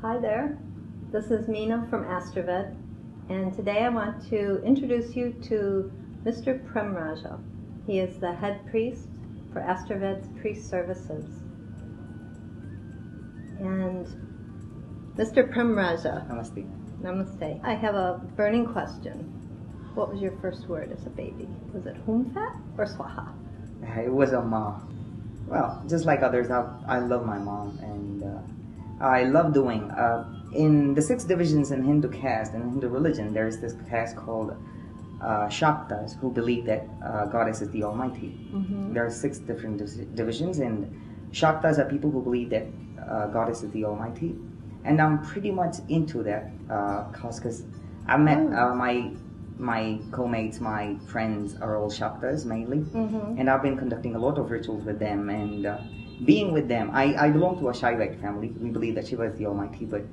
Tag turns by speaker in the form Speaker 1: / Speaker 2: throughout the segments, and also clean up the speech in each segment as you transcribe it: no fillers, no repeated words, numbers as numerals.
Speaker 1: Hi there, this is Meena from AstroVed, and today I want to introduce you to Mr. Prem Raja. He is the head priest for AstroVed's priest services. And Mr. Prem Raja.
Speaker 2: Namaste.
Speaker 1: Namaste. I have a burning question. What was your first word as a baby? Was it Humfat or Swaha?
Speaker 2: It was a Ma. Well, just like others, I love my mom, and I love doing. In the 6 divisions in Hindu caste and Hindu religion, there is this caste called Shaktas, who believe that Goddess is the Almighty.
Speaker 1: Mm-hmm.
Speaker 2: There are 6 different divisions, and Shaktas are people who believe that Goddess is the Almighty. And I'm pretty much into that cause, because I met my co-mates, my friends are all Shaktas mainly, and I've been conducting a lot of rituals with them, and being with them, I belong to a Shaivite family. We believe that Shiva is the Almighty, but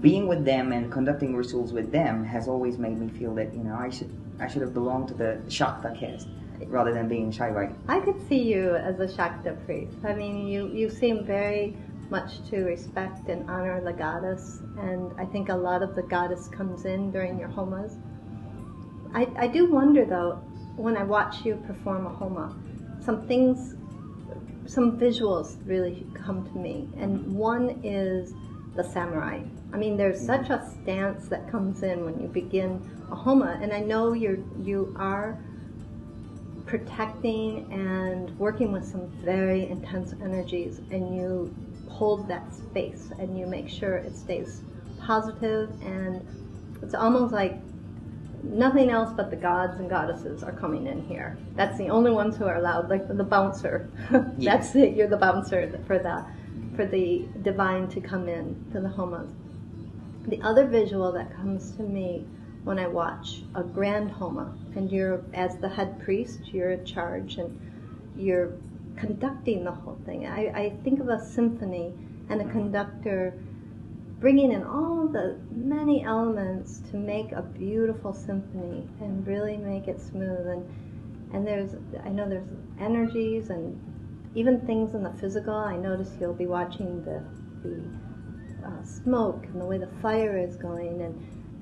Speaker 2: being with them and conducting rituals with them has always made me feel that, you know, I should have belonged to the Shakta caste rather than being Shaivite.
Speaker 1: I could see you as a Shakta priest. I mean, you seem very much to respect and honor the goddess, and I think a lot of the goddess comes in during your homas. I do wonder though, when I watch you perform a homa, some visuals really come to me, and one is the samurai. I mean, there's such a stance that comes in when you begin a homa, and I know you are protecting and working with some very intense energies, and you hold that space and you make sure it stays positive, and it's almost like nothing else but the gods and goddesses are coming in here. That's the only ones who are allowed, like the bouncer. That's it, you're the bouncer for the divine to come in to the homas. The other visual that comes to me when I watch a grand homa, and you're, as the head priest, you're in charge and you're conducting the whole thing. I think of a symphony and a conductor bringing in all the many elements to make a beautiful symphony and really make it smooth. And I know there's energies and even things in the physical. I notice you'll be watching the smoke and the way the fire is going,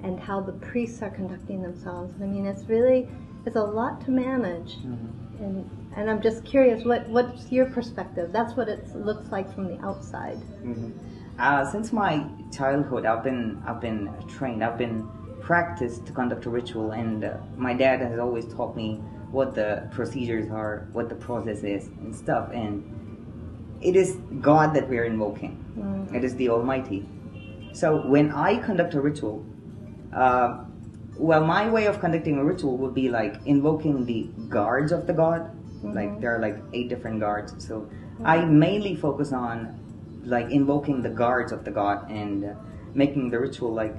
Speaker 1: and how the priests are conducting themselves. I mean, it's a lot to manage. And I'm just curious, what's your perspective? That's what it looks like from the outside.
Speaker 2: Since my childhood, I've been trained, I've been practiced to conduct a ritual, and my dad has always taught me what the procedures are, what the process is, and stuff. And it is God that we are invoking. It is the Almighty. So when I conduct a ritual, well, my way of conducting a ritual would be like invoking the guards of the God. Like there are like 8 different guards. So I mainly focus on like invoking the guards of the god and making the ritual like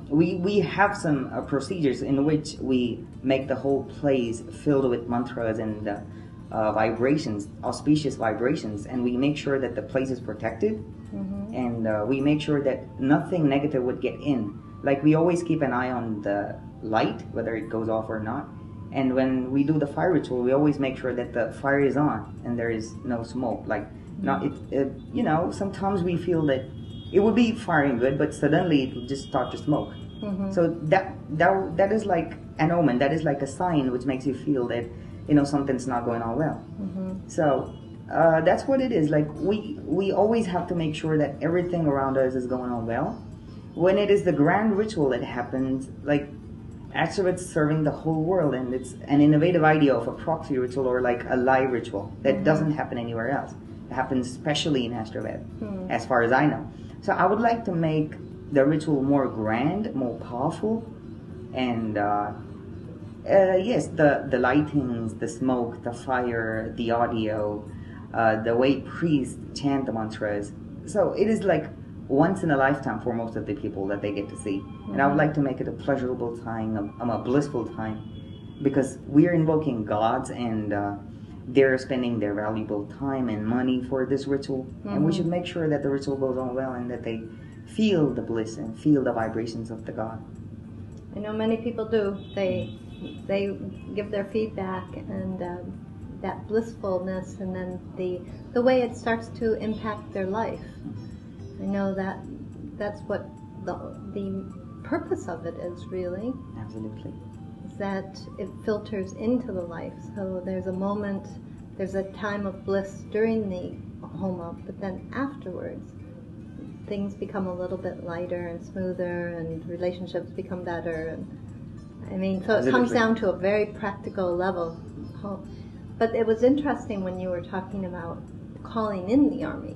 Speaker 2: we have some procedures in which we make the whole place filled with mantras and vibrations, auspicious vibrations, and we make sure that the place is protected, and we make sure that nothing negative would get in. Like we always keep an eye on the light, whether it goes off or not. And when we do the fire ritual, we always make sure that the fire is on and there is no smoke. Like, you know, sometimes we feel that it would be firing good, but suddenly it will just start to smoke. So that is like an omen. That is like a sign which makes you feel that, you know, something's not going on well. So that's what it is. Like we always have to make sure that everything around us is going on well. When it is the grand ritual that happens, like AstroVed's serving the whole world, and it's an innovative idea of a proxy ritual or like a live ritual that doesn't happen anywhere else. It happens especially in AstroVed, as far as I know. So I would like to make the ritual more grand, more powerful, and yes, the lightings, the smoke, the fire, the audio, the way priests chant the mantras. So it is like once in a lifetime for most of the people that they get to see. And I would like to make it a pleasurable time, a blissful time, because we are invoking gods, and they're spending their valuable time and money for this ritual. And we should make sure that the ritual goes on well and that they feel the bliss and feel the vibrations of the god.
Speaker 1: I know many people do. They give their feedback, and that blissfulness, and then the way it starts to impact their life. I know that that's what the purpose of it is, really.
Speaker 2: Absolutely.
Speaker 1: Is that it filters into the life. So there's a moment, there's a time of bliss during the Homa, but then afterwards, things become a little bit lighter and smoother, and relationships become better. And I mean, so it comes down to a very practical level. But it was interesting when you were talking about calling in the army.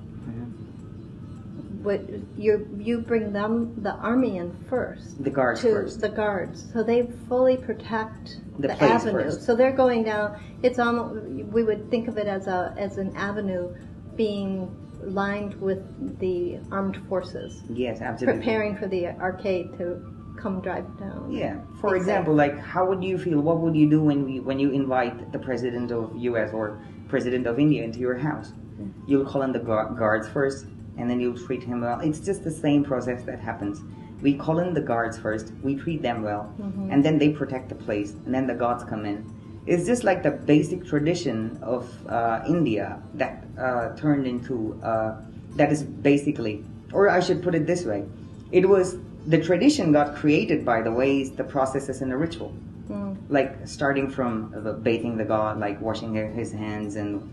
Speaker 1: What you bring the army in first.
Speaker 2: The guards first.
Speaker 1: The guards, so they fully protect the avenue.
Speaker 2: First.
Speaker 1: So they're going down. It's almost, we would think of it as an avenue being lined with the armed forces.
Speaker 2: Yes, absolutely.
Speaker 1: Preparing for the arcade to come drive down.
Speaker 2: Yeah. For example, like, how would you feel? What would you do when you invite the president of U.S. or president of India into your house? You'll call in the guards first, and then you'll treat him well. It's just the same process that happens. We call in the guards first, we treat them well, and then they protect the place, and then the gods come in. It's just like the basic tradition of India that turned into, that is basically, or I should put it this way, it was, the tradition got created by the ways, the processes, and the ritual. Like starting from bathing the god, like washing his hands, and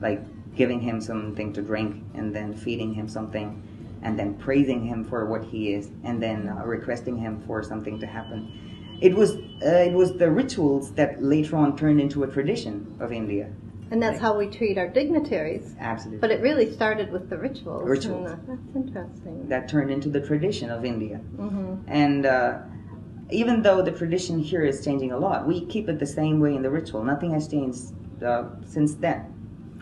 Speaker 2: like giving him something to drink, and then feeding him something, and then praising him for what he is, and then requesting him for something to happen. It was the rituals that later on turned into a tradition of India.
Speaker 1: And that's how we treat our dignitaries.
Speaker 2: Absolutely.
Speaker 1: But it really started with the rituals.
Speaker 2: Rituals.
Speaker 1: And, that's interesting.
Speaker 2: That turned into the tradition of India. And even though the tradition here is changing a lot, we keep it the same way in the ritual. Nothing has changed since then.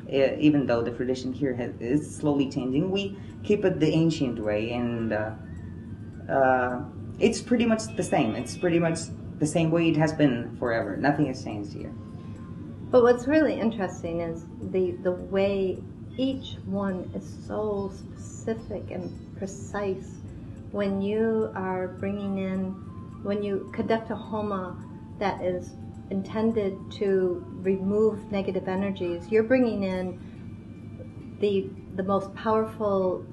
Speaker 2: Even though the tradition here is slowly changing, we keep it the ancient way, and it's pretty much the same. It's pretty much the same way it has been forever. Nothing has changed here.
Speaker 1: But what's really interesting is the way each one is so specific and precise. When you are bringing in, when you conduct a Homa that is intended to remove negative energies, you're bringing in the most powerful,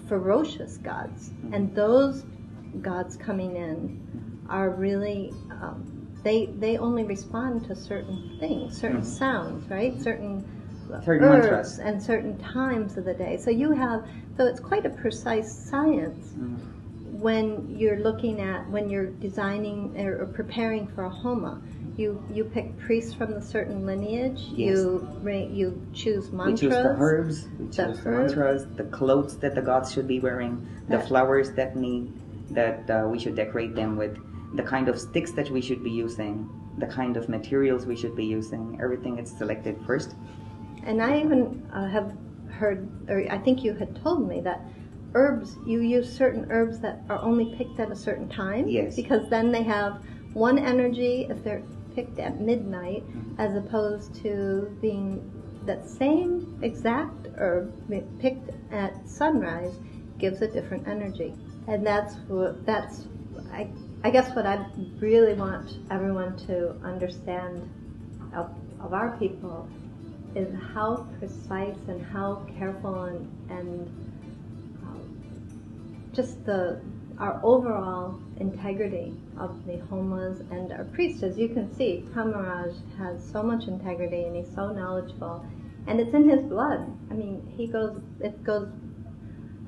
Speaker 1: ferocious gods, and those gods coming in are really they only respond to certain things, certain sounds, right? Certain herbs
Speaker 2: mantras,
Speaker 1: and certain times of the day. So it's quite a precise science. When you're looking at, when you're designing or preparing for a Homa, you pick priests from a certain lineage.
Speaker 2: Yes.
Speaker 1: You choose mantras.
Speaker 2: We choose the herbs. We choose the mantras. The clothes that the gods should be wearing. The flowers that we should decorate them with. The kind of sticks that we should be using. The kind of materials we should be using. Everything is selected first.
Speaker 1: And I even have heard, or I think you had told me that herbs, you use certain herbs that are only picked at a certain time.
Speaker 2: Yes.
Speaker 1: Because then they have one energy if they're picked at midnight, as opposed to being that same exact herb picked at sunrise gives a different energy. And I guess what I really want everyone to understand of our people is how precise and how careful and just our overall integrity of the Homas and our priests. As you can see, Prem Raja has so much integrity and he's so knowledgeable, and it's in his blood. I mean, it goes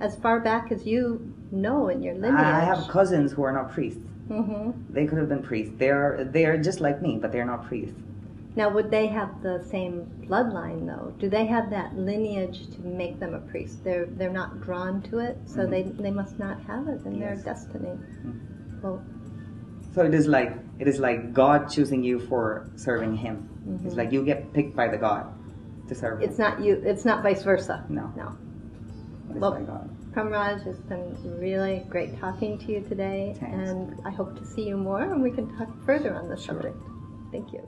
Speaker 1: as far back as you know in your lineage.
Speaker 2: I have cousins who are not priests. They could have been priests. They are just like me, but they're not priests.
Speaker 1: Now, would they have the same bloodline, though? Do they have that lineage to make them a priest? They're not drawn to it, so they must not have it in their destiny. Well,
Speaker 2: so it is like God choosing you for serving Him. It's like you get picked by the God to serve Him.
Speaker 1: It's not you. It's not vice versa.
Speaker 2: No. It's by God.
Speaker 1: Prem Raja, it's been really great talking to you today.
Speaker 2: Thanks.
Speaker 1: And I hope to see you more and we can talk further on this subject. Thank you.